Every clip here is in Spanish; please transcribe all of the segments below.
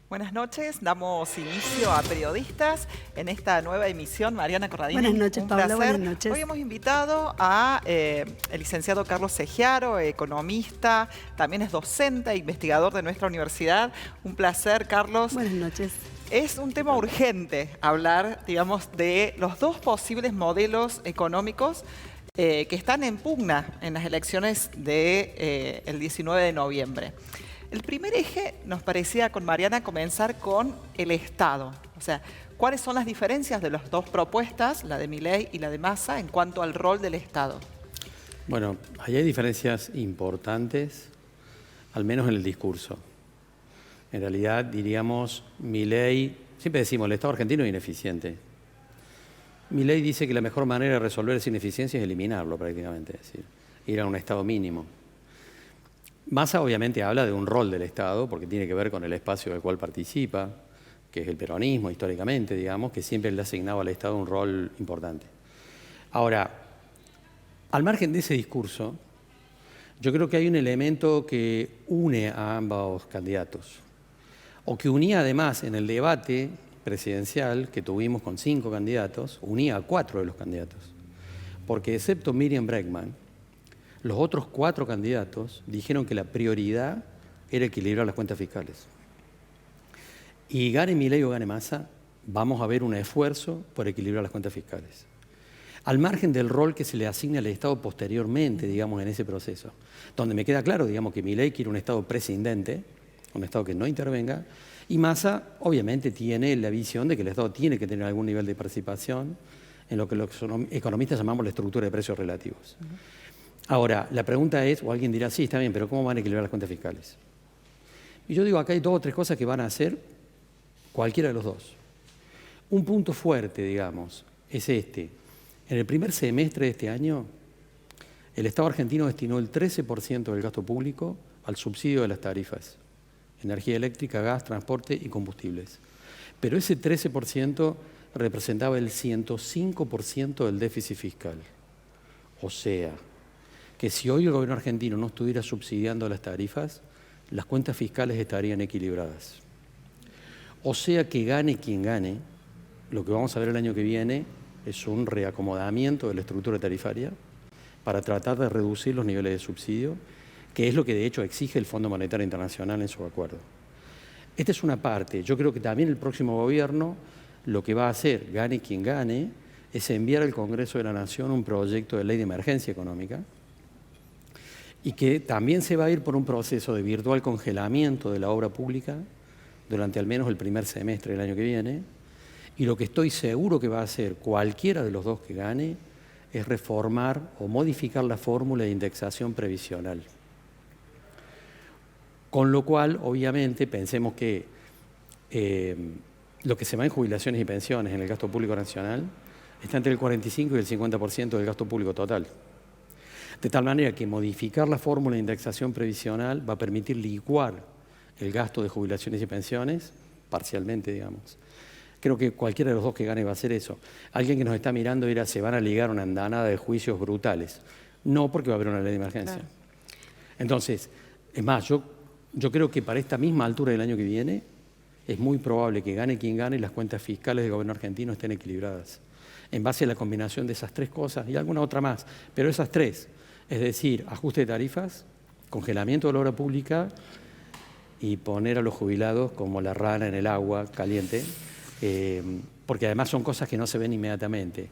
Buenas noches, damos inicio a Periodistas en esta nueva emisión. Mariana Corradini. Buenas noches, un Paula, placer. buenas noches. Hoy hemos invitado a el licenciado Carlos Segiaro, economista, también es docente e investigador de nuestra universidad. Un placer, Carlos. Buenas noches. Es un tema urgente hablar, digamos, de los dos posibles modelos económicos que están en pugna en las elecciones del 19 de noviembre. El primer eje nos parecía con Mariana comenzar con el Estado. O sea, ¿cuáles son las diferencias de las dos propuestas, la de Milei y la de Massa, en cuanto al rol del Estado? Bueno, ahí hay diferencias importantes, al menos en el discurso. En realidad, diríamos, Milei, siempre decimos, el Estado argentino es ineficiente. Milei dice que la mejor manera de resolver esa ineficiencia es eliminarlo prácticamente, es decir, ir a un Estado mínimo. Massa obviamente habla de un rol del Estado, porque tiene que ver con el espacio del cual participa, que es el peronismo históricamente, digamos, que siempre le ha asignado al Estado un rol importante. Ahora, al margen de ese discurso, yo creo que hay un elemento que une a ambos candidatos, o que unía además en el debate presidencial que tuvimos con 5 candidatos, unía a 4 de los candidatos, porque excepto Miriam Bregman, los otros 4 candidatos dijeron que la prioridad era equilibrar las cuentas fiscales. Y gane Milei o gane Massa, vamos a ver un esfuerzo por equilibrar las cuentas fiscales. Al margen del rol que se le asigne al Estado posteriormente, digamos, en ese proceso. Donde me queda claro, digamos, que Milei quiere un Estado prescindente, un Estado que no intervenga, y Massa, obviamente, tiene la visión de que el Estado tiene que tener algún nivel de participación en lo que los economistas llamamos la estructura de precios relativos. Ahora, la pregunta es, o alguien dirá, sí, está bien, pero ¿cómo van a equilibrar las cuentas fiscales? Y yo digo, acá hay 2 o 3 cosas que van a hacer cualquiera de los dos. Un punto fuerte, digamos, es este. En el primer semestre de este año, el Estado argentino destinó el 13% del gasto público al subsidio de las tarifas, energía eléctrica, gas, transporte y combustibles. Pero ese 13% representaba el 105% del déficit fiscal. O sea, que si hoy el gobierno argentino no estuviera subsidiando las tarifas, las cuentas fiscales estarían equilibradas. O sea que gane quien gane, lo que vamos a ver el año que viene es un reacomodamiento de la estructura tarifaria para tratar de reducir los niveles de subsidio, que es lo que de hecho exige el Fondo Monetario Internacional en su acuerdo. Esta es una parte. Yo creo que también el próximo gobierno lo que va a hacer, gane quien gane, es enviar al Congreso de la Nación un proyecto de ley de emergencia económica y que también se va a ir por un proceso de virtual congelamiento de la obra pública durante al menos el primer semestre del año que viene. Y lo que estoy seguro que va a hacer cualquiera de los dos que gane es reformar o modificar la fórmula de indexación previsional. Con lo cual, obviamente, pensemos que lo que se va en jubilaciones y pensiones en el gasto público nacional está entre el 45 y el 50% del gasto público total. De tal manera que modificar la fórmula de indexación previsional va a permitir licuar el gasto de jubilaciones y pensiones, parcialmente, digamos. Creo que cualquiera de los dos que gane va a hacer eso. Alguien que nos está mirando dirá, se van a ligar una andanada de juicios brutales. No, porque va a haber una ley de emergencia. Claro. Entonces, es más, yo creo que para esta misma altura del año que viene, es muy probable que gane quien gane y las cuentas fiscales del gobierno argentino estén equilibradas. En base a la combinación de esas 3 cosas y alguna otra más, pero esas 3, es decir, ajuste de tarifas, congelamiento de la obra pública y poner a los jubilados como la rana en el agua caliente, porque además son cosas que no se ven inmediatamente.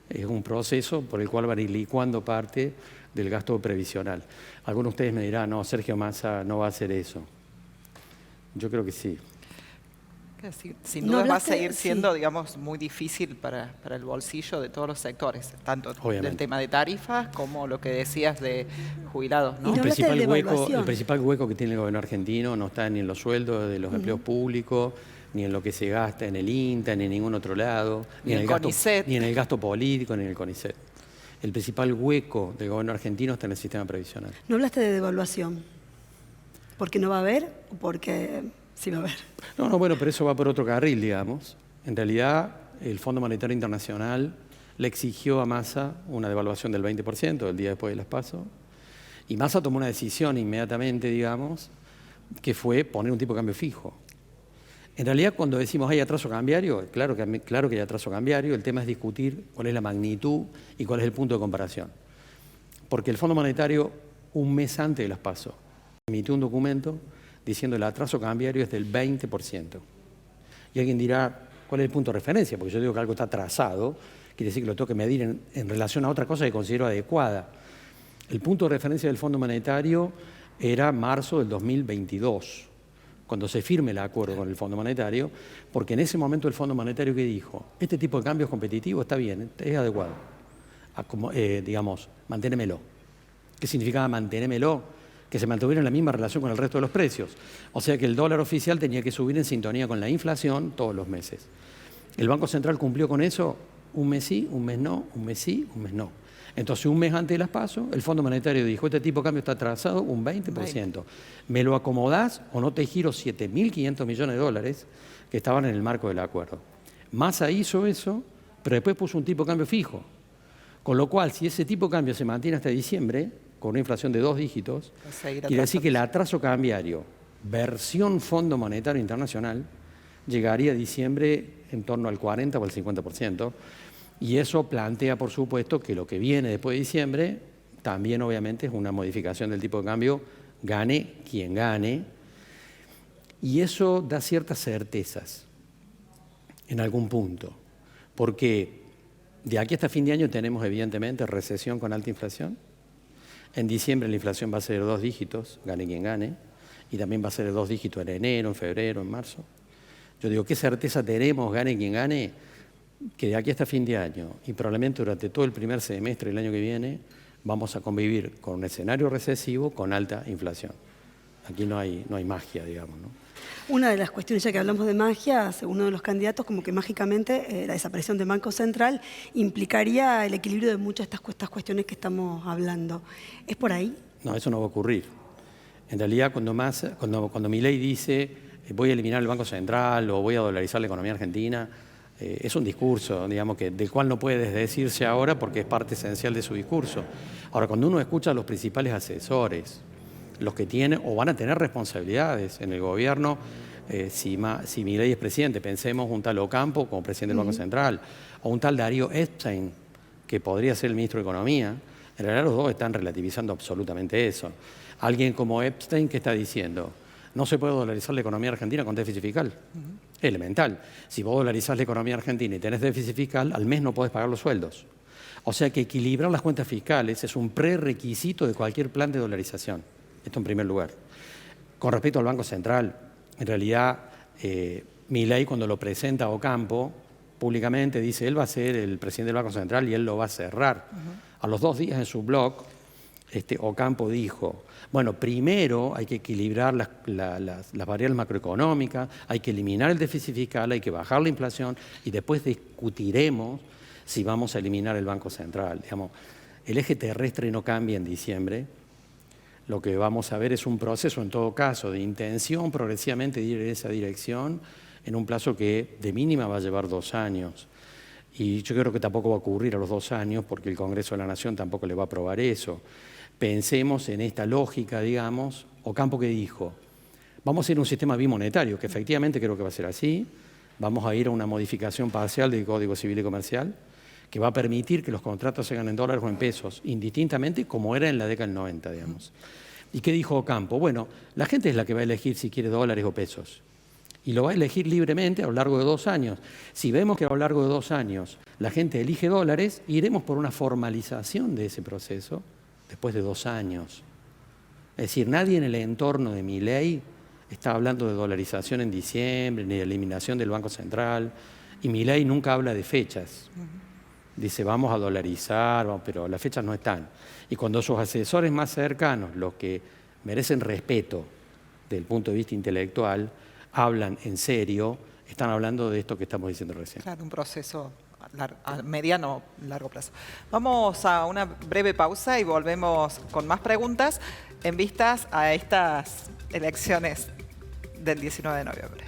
Es un proceso por el cual van a ir licuando parte del gasto previsional. Algunos de ustedes me dirán, no, Sergio Massa no va a hacer eso. Yo creo que sí. Sin duda va a seguir siendo, digamos, muy difícil para el bolsillo de todos los sectores, tanto del tema de tarifas como lo que decías de jubilados, ¿no? El principal hueco que tiene el gobierno argentino no está ni en los sueldos de los empleos públicos, ni en lo que se gasta en el INTA, ni en ningún otro lado, ni en el gasto político, ni en el CONICET. El principal hueco del gobierno argentino está en el sistema previsional. No hablaste de devaluación. ¿Porque no va a haber o porque sí va a haber? No, bueno, pero eso va por otro carril, digamos. En realidad, el Fondo Monetario Internacional le exigió a Massa una devaluación del 20% el día después de las PASO. Y Massa tomó una decisión inmediatamente, digamos, que fue poner un tipo de cambio fijo. En realidad, cuando decimos hay atraso cambiario, claro que hay atraso cambiario, el tema es discutir cuál es la magnitud y cuál es el punto de comparación. Porque el Fondo Monetario, un mes antes de las PASO, emitió un documento diciendo el atraso cambiario es del 20%. Y alguien dirá, ¿cuál es el punto de referencia? Porque yo digo que algo está atrasado, quiere decir que lo tengo que medir en relación a otra cosa que considero adecuada. El punto de referencia del Fondo Monetario era marzo del 2022. Cuando se firme el acuerdo con el Fondo Monetario, porque en ese momento el Fondo Monetario que dijo, este tipo de cambios competitivos está bien, es adecuado, digamos, manténemelo. ¿Qué significaba manténemelo? Que se mantuviera en la misma relación con el resto de los precios. O sea que el dólar oficial tenía que subir en sintonía con la inflación todos los meses. El Banco Central cumplió con eso un mes sí, un mes no, un mes sí, un mes no. Entonces, un mes antes de las PASO, el Fondo Monetario dijo, este tipo de cambio está atrasado un 20%. ¿Me lo acomodás o no te giro 7.500 millones de dólares que estaban en el marco del acuerdo? Massa hizo eso, pero después puso un tipo de cambio fijo. Con lo cual, si ese tipo de cambio se mantiene hasta diciembre, con una inflación de 2 dígitos, quiere decir que el atraso cambiario, versión Fondo Monetario Internacional, llegaría a diciembre en torno al 40 o al 50%. Y eso plantea, por supuesto, que lo que viene después de diciembre también obviamente es una modificación del tipo de cambio, gane quien gane. Y eso da ciertas certezas en algún punto. Porque de aquí hasta fin de año tenemos evidentemente recesión con alta inflación. En diciembre la inflación va a ser de 2 dígitos, gane quien gane. Y también va a ser de 2 dígitos en enero, en febrero, en marzo. Yo digo, ¿qué certeza tenemos, gane quien gane? Que de aquí hasta fin de año y probablemente durante todo el primer semestre del año que viene vamos a convivir con un escenario recesivo con alta inflación. Aquí no hay magia, digamos, ¿no? Una de las cuestiones, ya que hablamos de magia, según uno de los candidatos, como que mágicamente la desaparición del Banco Central implicaría el equilibrio de muchas de estas cuestiones que estamos hablando. ¿Es por ahí? No, eso no va a ocurrir. En realidad, cuando Milei dice voy a eliminar el Banco Central o voy a dolarizar la economía argentina, es un discurso, digamos, del cual no puede desdecirse ahora porque es parte esencial de su discurso. Ahora, cuando uno escucha a los principales asesores, los que tienen o van a tener responsabilidades en el gobierno, si Milei es presidente, pensemos un tal Ocampo como presidente del Banco Central, o un tal Darío Epstein, que podría ser el ministro de Economía, en realidad los dos están relativizando absolutamente eso. Alguien como Epstein, ¿qué está diciendo? No se puede dolarizar la economía argentina con déficit fiscal. Elemental. Si vos dolarizás la economía argentina y tenés déficit fiscal, al mes no podés pagar los sueldos. O sea que equilibrar las cuentas fiscales es un prerequisito de cualquier plan de dolarización. Esto en primer lugar. Con respecto al Banco Central, en realidad Milei cuando lo presenta a Ocampo, públicamente dice él va a ser el presidente del Banco Central y él lo va a cerrar. A los 2 días en su blog, Ocampo dijo, bueno, primero hay que equilibrar las variables macroeconómicas, hay que eliminar el déficit fiscal, hay que bajar la inflación y después discutiremos si vamos a eliminar el Banco Central. Digamos, el eje terrestre no cambia en diciembre. Lo que vamos a ver es un proceso, en todo caso, de intención progresivamente de ir en esa dirección en un plazo que de mínima va a llevar 2 años. Y yo creo que tampoco va a ocurrir a los 2 años porque el Congreso de la Nación tampoco le va a aprobar eso. Pensemos en esta lógica, digamos, Ocampo que dijo, vamos a ir a un sistema bimonetario, que efectivamente creo que va a ser así, vamos a ir a una modificación parcial del Código Civil y Comercial, que va a permitir que los contratos se hagan en dólares o en pesos, indistintamente como era en la década del 90, digamos. ¿Y qué dijo Ocampo? Bueno, la gente es la que va a elegir si quiere dólares o pesos. Y lo va a elegir libremente a lo largo de 2 años. Si vemos que a lo largo de 2 años la gente elige dólares, iremos por una formalización de ese proceso después de 2 años. Es decir, nadie en el entorno de Milei está hablando de dolarización en diciembre, ni de eliminación del Banco Central, y Milei nunca habla de fechas. Dice, vamos a dolarizar, pero las fechas no están. Y cuando sus asesores más cercanos, los que merecen respeto desde el punto de vista intelectual, hablan en serio, están hablando de esto que estamos diciendo recién. Claro, un proceso a mediano, largo plazo. Vamos a una breve pausa y volvemos con más preguntas en vistas a estas elecciones del 19 de noviembre.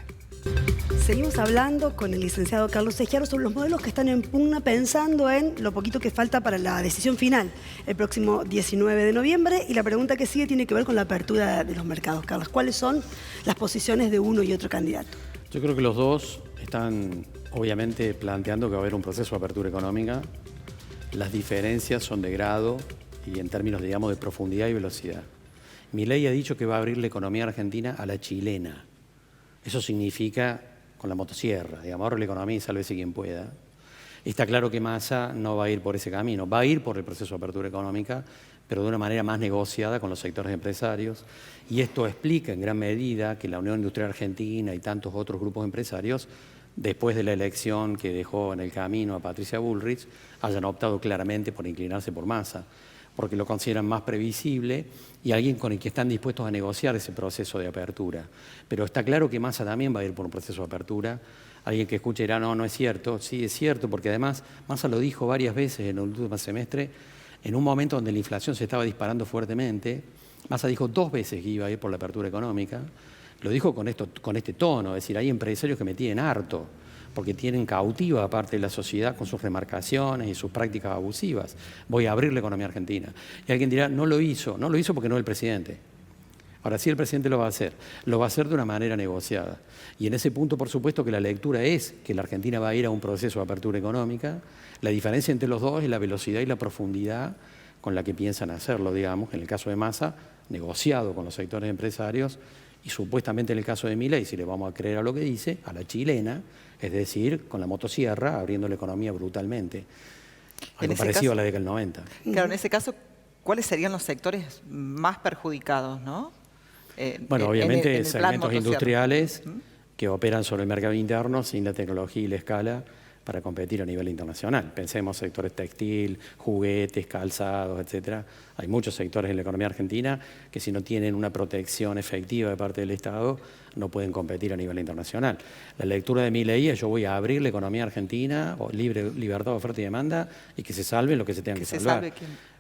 Seguimos hablando con el licenciado Carlos Segiaro sobre los modelos que están en pugna, pensando en lo poquito que falta para la decisión final el próximo 19 de noviembre. Y la pregunta que sigue tiene que ver con la apertura de los mercados. Carlos, ¿cuáles son las posiciones de uno y otro candidato? Yo creo que los dos están obviamente planteando que va a haber un proceso de apertura económica. Las diferencias son de grado y en términos, digamos, de profundidad y velocidad. Milei ha dicho que va a abrir la economía argentina a la chilena. Eso significa con la motosierra, digamos, ahora la economía y sálvese quien pueda. Está claro que Massa no va a ir por ese camino, va a ir por el proceso de apertura económica, pero de una manera más negociada con los sectores empresarios. Y esto explica en gran medida que la Unión Industrial Argentina y tantos otros grupos empresarios, después de la elección que dejó en el camino a Patricia Bullrich, hayan optado claramente por inclinarse por Massa, porque lo consideran más previsible y alguien con el que están dispuestos a negociar ese proceso de apertura. Pero está claro que Massa también va a ir por un proceso de apertura. Alguien que escuche dirá, no, no es cierto. Sí, es cierto, porque además Massa lo dijo varias veces en el último semestre, en un momento donde la inflación se estaba disparando fuertemente. Massa dijo 2 veces que iba a ir por la apertura económica. Lo dijo con este tono, es decir, hay empresarios que me tienen harto, porque tienen cautiva parte de la sociedad con sus remarcaciones y sus prácticas abusivas. Voy a abrir la economía argentina. Y alguien dirá, no lo hizo porque no es el presidente. Ahora sí el presidente lo va a hacer de una manera negociada. Y en ese punto, por supuesto, que la lectura es que la Argentina va a ir a un proceso de apertura económica. La diferencia entre los dos es la velocidad y la profundidad con la que piensan hacerlo, digamos, en el caso de Massa, negociado con los sectores empresarios, y supuestamente en el caso de Milei, si le vamos a creer a lo que dice, a la chilena, es decir, con la motosierra, abriendo la economía brutalmente. Algo parecido a la década del 90. Claro, en ese caso, ¿cuáles serían los sectores más perjudicados, no? Bueno, obviamente en el plan segmentos motosierra. industriales que operan sobre el mercado interno sin la tecnología y la escala para competir a nivel internacional. Pensemos sectores textil, juguetes, calzados, etcétera. Hay muchos sectores en la economía argentina que si no tienen una protección efectiva de parte del Estado no pueden competir a nivel internacional. La lectura de Milei es yo voy a abrir la economía argentina, o libertad de oferta y demanda, y que se salve lo que se tenga que salvar.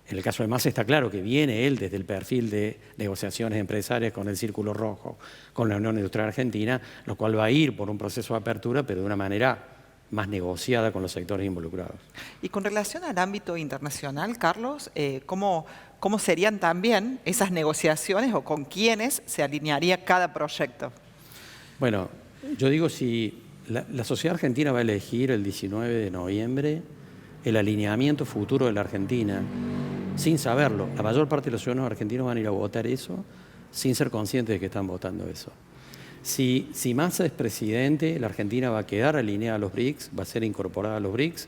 En el caso de Massa está claro que viene él desde el perfil de negociaciones empresariales con el Círculo Rojo, con la Unión Industrial Argentina, lo cual va a ir por un proceso de apertura, pero de una manera más negociada con los sectores involucrados. Y con relación al ámbito internacional, Carlos, ¿cómo serían también esas negociaciones o con quiénes se alinearía cada proyecto? Bueno, yo digo si la sociedad argentina va a elegir el 19 de noviembre el alineamiento futuro de la Argentina, sin saberlo. La mayor parte de los ciudadanos argentinos van a ir a votar eso sin ser conscientes de que están votando eso. Si Massa es presidente, la Argentina va a quedar alineada a los BRICS, va a ser incorporada a los BRICS,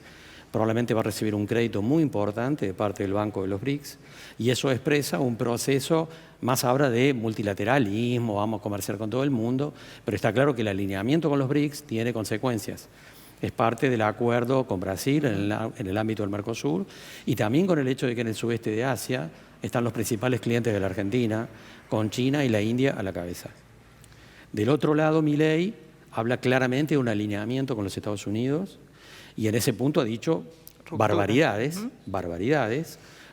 probablemente va a recibir un crédito muy importante de parte del Banco de los BRICS, y eso expresa un proceso más ahora de multilateralismo, vamos a comerciar con todo el mundo, pero está claro que el alineamiento con los BRICS tiene consecuencias. Es parte del acuerdo con Brasil en el ámbito del Mercosur y también con el hecho de que en el sudeste de Asia están los principales clientes de la Argentina, con China y la India a la cabeza. Del otro lado, Milei habla claramente de un alineamiento con los Estados Unidos y en ese punto ha dicho barbaridades,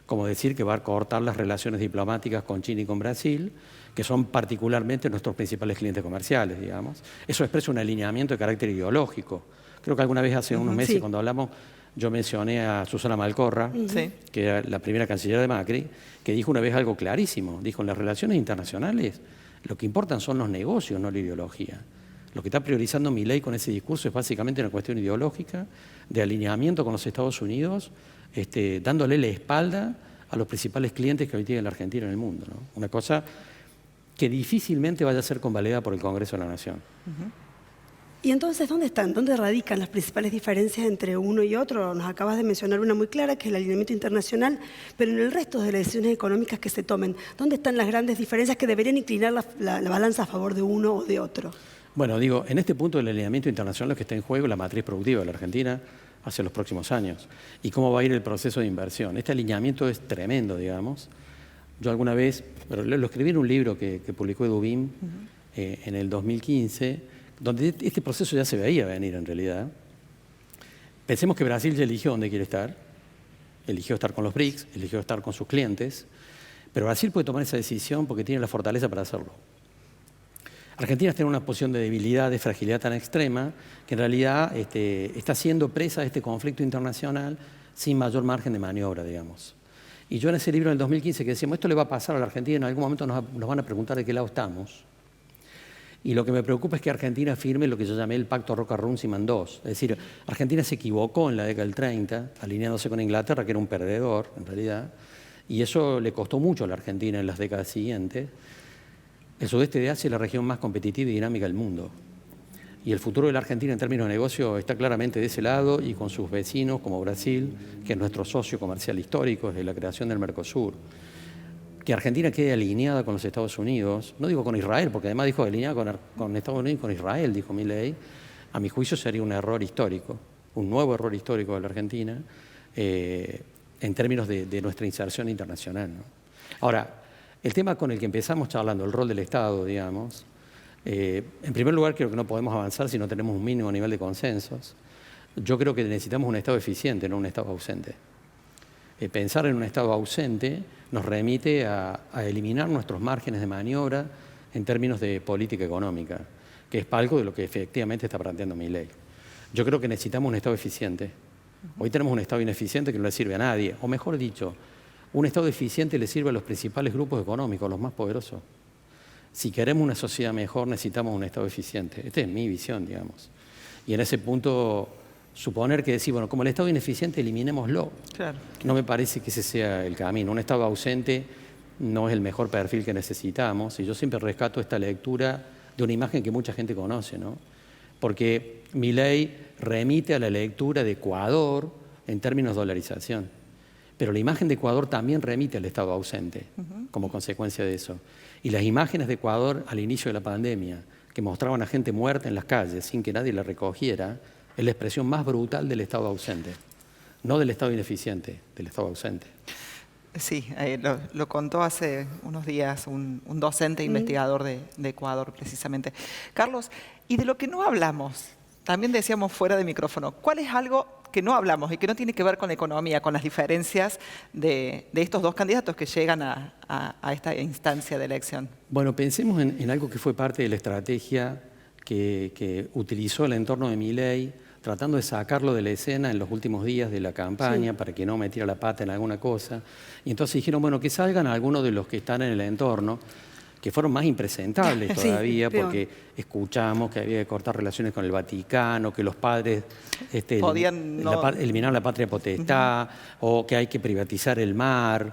como decir que va a cortar las relaciones diplomáticas con China y con Brasil, que son particularmente nuestros principales clientes comerciales, digamos. Eso expresa un alineamiento de carácter ideológico. Creo que alguna vez hace unos meses, cuando hablamos, yo mencioné a Susana Malcorra, que era la primera canciller de Macri, que dijo una vez algo clarísimo. Dijo, en las relaciones internacionales lo que importan son los negocios, no la ideología. Lo que está priorizando Milei con ese discurso es básicamente una cuestión ideológica de alineamiento con los Estados Unidos, dándole la espalda a los principales clientes que hoy tiene la Argentina en el mundo, ¿no? Una cosa que difícilmente vaya a ser convalidada por el Congreso de la Nación. Y entonces, ¿dónde radican las principales diferencias entre uno y otro? Nos acabas de mencionar una muy clara, que es el alineamiento internacional, pero en el resto de las decisiones económicas que se tomen, ¿dónde están las grandes diferencias que deberían inclinar la balanza a favor de uno o de otro? Bueno, digo, en este punto del alineamiento internacional lo que está en juego es la matriz productiva de la Argentina hacia los próximos años y cómo va a ir el proceso de inversión. Este alineamiento es tremendo, digamos. Yo alguna vez, pero lo escribí en un libro que publicó Edubim en el 2015, donde este proceso ya se veía venir en realidad. Pensemos que Brasil ya eligió dónde quiere estar, eligió estar con los BRICS, eligió estar con sus clientes, pero Brasil puede tomar esa decisión porque tiene la fortaleza para hacerlo. Argentina está en una posición de debilidad, de fragilidad tan extrema, que en realidad está siendo presa de este conflicto internacional sin mayor margen de maniobra, digamos. Y yo en ese libro en el 2015 que decíamos, esto le va a pasar a la Argentina, en algún momento nos van a preguntar de qué lado estamos. Y lo que me preocupa es que Argentina firme lo que yo llamé el Pacto Roca-Runciman II. Es decir, Argentina se equivocó en la década del 30, alineándose con Inglaterra, que era un perdedor, en realidad, y eso le costó mucho a la Argentina en las décadas siguientes. El sudeste de Asia es la región más competitiva y dinámica del mundo. Y el futuro de la Argentina en términos de negocio está claramente de ese lado y con sus vecinos como Brasil, que es nuestro socio comercial histórico desde la creación del Mercosur. Que Argentina quede alineada con los Estados Unidos, no digo con Israel, porque además dijo alineada con Estados Unidos y con Israel, dijo Milei, a mi juicio sería un error histórico, un nuevo error histórico de la Argentina en términos de nuestra inserción internacional, ¿no? Ahora, el tema con el que empezamos charlando, el rol del Estado, digamos, en primer lugar creo que no podemos avanzar si no tenemos un mínimo nivel de consensos. Yo creo que necesitamos un Estado eficiente, no un Estado ausente. Pensar en un Estado ausente nos remite a eliminar nuestros márgenes de maniobra en términos de política económica, que es algo de lo que efectivamente está planteando Milei. Yo creo que necesitamos un Estado eficiente. Hoy tenemos un Estado ineficiente que no le sirve a nadie, o mejor dicho, un Estado eficiente le sirve a los principales grupos económicos, los más poderosos. Si queremos una sociedad mejor, necesitamos un Estado eficiente. Esta es mi visión, digamos. Y en ese punto, suponer que decir, bueno, como el Estado es ineficiente, eliminémoslo. Claro. No me parece que ese sea el camino. Un Estado ausente no es el mejor perfil que necesitamos. Y yo siempre rescato esta lectura de una imagen que mucha gente conoce, ¿no? Porque Milei remite a la lectura de Ecuador en términos de dolarización. Pero la imagen de Ecuador también remite al Estado ausente, como consecuencia de eso. Y las imágenes de Ecuador al inicio de la pandemia, que mostraban a gente muerta en las calles sin que nadie la recogiera, es la expresión más brutal del Estado ausente. No del Estado ineficiente, del Estado ausente. Sí, lo contó hace unos días un docente investigador de Ecuador, precisamente. Carlos, y de lo que no hablamos, también decíamos fuera de micrófono, ¿cuál es algo que no hablamos y que no tiene que ver con la economía, con las diferencias de estos dos candidatos que llegan a esta instancia de elección? Bueno, pensemos en algo que fue parte de la estrategia que utilizó el entorno de Milei, tratando de sacarlo de la escena en los últimos días de la campaña, sí, para que no metiera la pata en alguna cosa. Y entonces dijeron, bueno, que salgan algunos de los que están en el entorno, que fueron más impresentables todavía, sí, porque escuchamos que había que cortar relaciones con el Vaticano, que los padres podían eliminar la patria potestad, o que hay que privatizar el mar,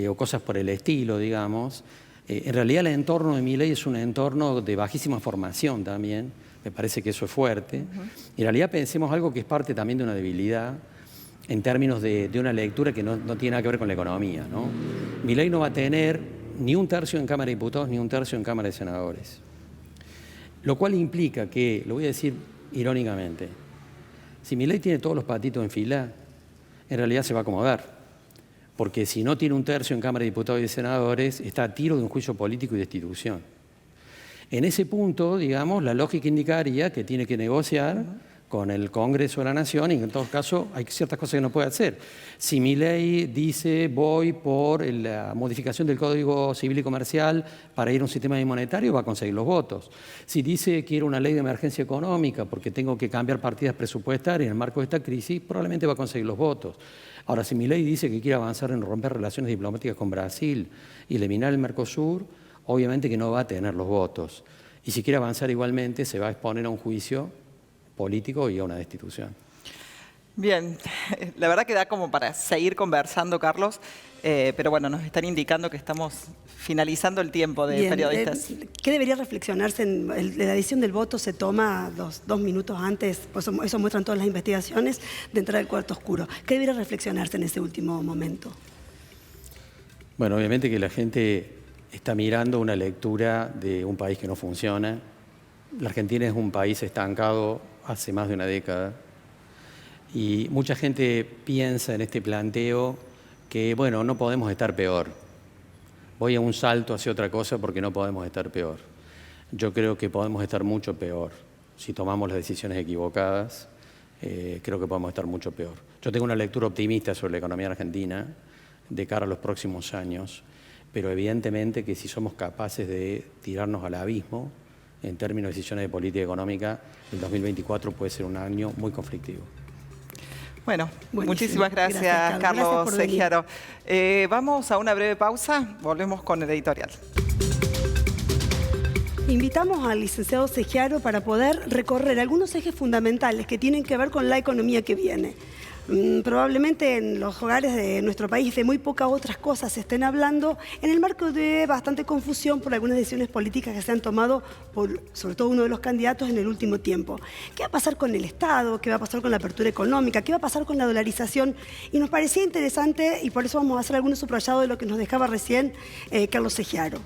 o cosas por el estilo, digamos. En realidad el entorno de Milei es un entorno de bajísima formación también, me parece que eso es fuerte. Y en realidad pensemos algo que es parte también de una debilidad, en términos de una lectura que no tiene nada que ver con la economía, ¿no? Milei no va a tener ni un tercio en Cámara de Diputados ni un tercio en Cámara de Senadores. Lo cual implica que, lo voy a decir irónicamente, si Milei tiene todos los patitos en fila, en realidad se va a acomodar. Porque si no tiene un tercio en Cámara de Diputados y de Senadores, está a tiro de un juicio político y de destitución. En ese punto, digamos, la lógica indicaría que tiene que negociar con el Congreso de la Nación y en todo caso hay ciertas cosas que no puede hacer. Si Milei dice voy por la modificación del Código Civil y Comercial para ir a un sistema monetario, va a conseguir los votos. Si dice quiero una ley de emergencia económica porque tengo que cambiar partidas presupuestarias en el marco de esta crisis, probablemente va a conseguir los votos. Ahora, si Milei dice que quiere avanzar en romper relaciones diplomáticas con Brasil y eliminar el Mercosur, obviamente que no va a tener los votos. Y si quiere avanzar igualmente, se va a exponer a un juicio político y a una destitución. Bien, la verdad que da como para seguir conversando, Carlos, pero bueno, nos están indicando que estamos finalizando el tiempo de periodistas. ¿Qué debería reflexionarse? La decisión del voto se toma dos minutos antes, pues eso muestran todas las investigaciones, de entrar al cuarto oscuro. ¿Qué debería reflexionarse en ese último momento? Bueno, obviamente que la gente está mirando una lectura de un país que no funciona. La Argentina es un país estancado hace más de una década y mucha gente piensa en este planteo que, bueno, no podemos estar peor. Voy a un salto hacia otra cosa porque no podemos estar peor. Yo creo que podemos estar mucho peor. Si tomamos las decisiones equivocadas, creo que podemos estar mucho peor. Yo tengo una lectura optimista sobre la economía argentina de cara a los próximos años, pero evidentemente que si somos capaces de tirarnos al abismo en términos de decisiones de política económica, el 2024 puede ser un año muy conflictivo. Bueno, muchísimas gracias Carlos Segiaro. Vamos a una breve pausa, volvemos con el editorial. Invitamos al licenciado Segiaro para poder recorrer algunos ejes fundamentales que tienen que ver con la economía que viene. Probablemente en los hogares de nuestro país de muy pocas otras cosas se estén hablando en el marco de bastante confusión por algunas decisiones políticas que se han tomado por, sobre todo, uno de los candidatos en el último tiempo. ¿Qué va a pasar con el Estado? ¿Qué va a pasar con la apertura económica? ¿Qué va a pasar con la dolarización? Y nos parecía interesante, y por eso vamos a hacer algunos subrayados de lo que nos dejaba recién Carlos Segiaro.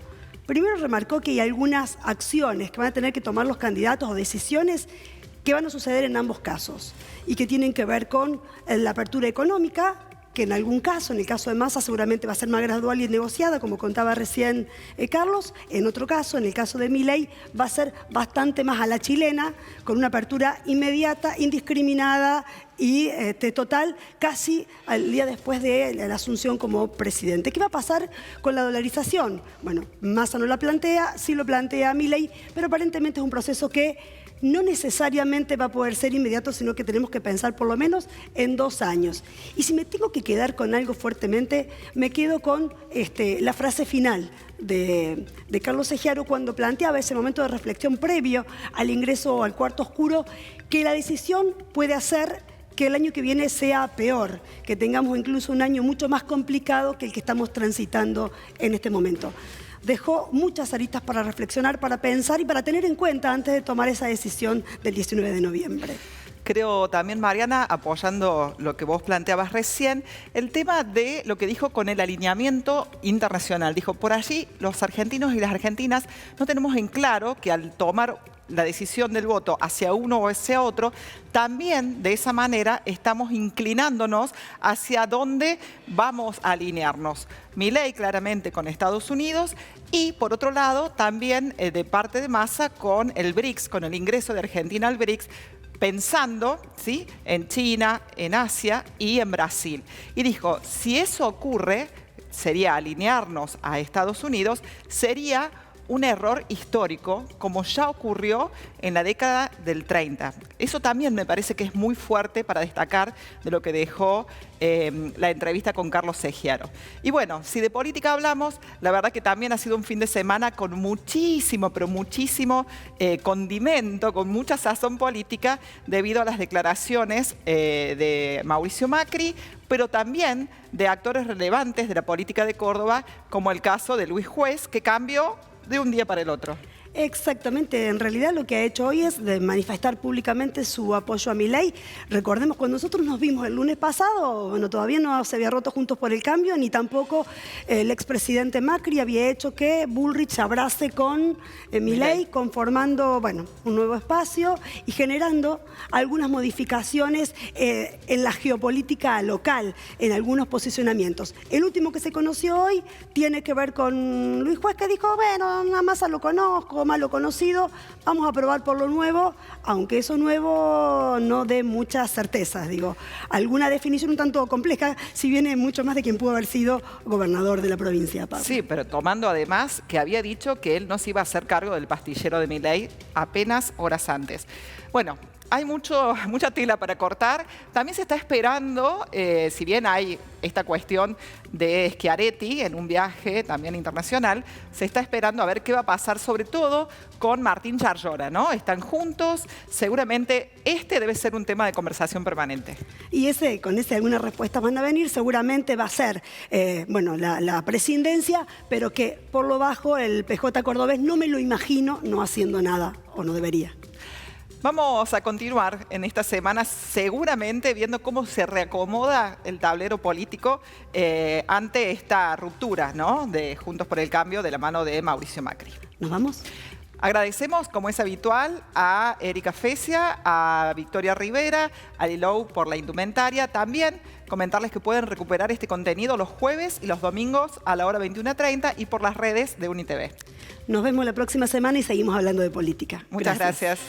Primero remarcó que hay algunas acciones que van a tener que tomar los candidatos o decisiones que van a suceder en ambos casos y que tienen que ver con la apertura económica, que en algún caso, en el caso de Massa, seguramente va a ser más gradual y negociada, como contaba recién Carlos. En otro caso, en el caso de Milei, va a ser bastante más a la chilena, con una apertura inmediata, indiscriminada y total, casi al día después de la asunción como presidente. ¿Qué va a pasar con la dolarización? Bueno, Massa no la plantea, sí lo plantea Milei, pero aparentemente es un proceso que no necesariamente va a poder ser inmediato, sino que tenemos que pensar por lo menos en 2 años. Y si me tengo que quedar con algo fuertemente, me quedo con la frase final de Carlos Segiaro cuando planteaba ese momento de reflexión previo al ingreso al cuarto oscuro, que la decisión puede hacer que el año que viene sea peor, que tengamos incluso un año mucho más complicado que el que estamos transitando en este momento. Dejó muchas aristas para reflexionar, para pensar y para tener en cuenta antes de tomar esa decisión del 19 de noviembre. Creo también, Mariana, apoyando lo que vos planteabas recién, el tema de lo que dijo con el alineamiento internacional. Dijo, por allí los argentinos y las argentinas no tenemos en claro que al tomar la decisión del voto hacia uno o hacia otro, también de esa manera estamos inclinándonos hacia dónde vamos a alinearnos. Milei claramente con Estados Unidos y por otro lado también de parte de Massa con el BRICS, con el ingreso de Argentina al BRICS, pensando, ¿sí?, en China, en Asia y en Brasil. Y dijo, si eso ocurre, sería alinearnos a Estados Unidos, sería un error histórico, como ya ocurrió en la década del 30. Eso también me parece que es muy fuerte para destacar de lo que dejó la entrevista con Carlos Segiaro. Y bueno, si de política hablamos, la verdad que también ha sido un fin de semana con muchísimo, pero muchísimo condimento, con mucha sazón política, debido a las declaraciones de Mauricio Macri, pero también de actores relevantes de la política de Córdoba, como el caso de Luis Juez, que cambió de un día para el otro. Exactamente, en realidad lo que ha hecho hoy es de manifestar públicamente su apoyo a Milei. Recordemos, cuando nosotros nos vimos el lunes pasado, bueno, todavía no se había roto Juntos por el Cambio, ni tampoco el expresidente Macri había hecho que Bullrich se abrace con Milei, conformando, bueno, un nuevo espacio y generando algunas modificaciones en la geopolítica local, en algunos posicionamientos. El último que se conoció hoy tiene que ver con Luis Juez, que dijo, bueno, nada más lo conozco, más lo conocido, vamos a probar por lo nuevo, aunque eso nuevo no dé muchas certezas, digo. Alguna definición un tanto compleja, si viene mucho más de quien pudo haber sido gobernador de la provincia, Pablo. Sí, pero tomando además que había dicho que él no se iba a hacer cargo del pastillero de Milei apenas horas antes. Bueno, hay mucha tela para cortar. También se está esperando, si bien hay esta cuestión de Schiaretti en un viaje también internacional, se está esperando a ver qué va a pasar, sobre todo con Martín Yarlora, ¿no? Están juntos, seguramente debe ser un tema de conversación permanente. Y con ese algunas respuestas van a venir, seguramente va a ser, bueno, la presidencia, pero que por lo bajo el PJ cordobés no me lo imagino no haciendo nada, o no debería. Vamos a continuar en esta semana seguramente viendo cómo se reacomoda el tablero político ante esta ruptura, ¿no?, de Juntos por el Cambio de la mano de Mauricio Macri. ¿Nos vamos? Agradecemos, como es habitual, a Erika Fecia, a Victoria Rivera, a Lilou por la indumentaria. También comentarles que pueden recuperar este contenido los jueves y los domingos a la hora 21:30 y por las redes de UniTV. Nos vemos la próxima semana y seguimos hablando de política. Muchas gracias.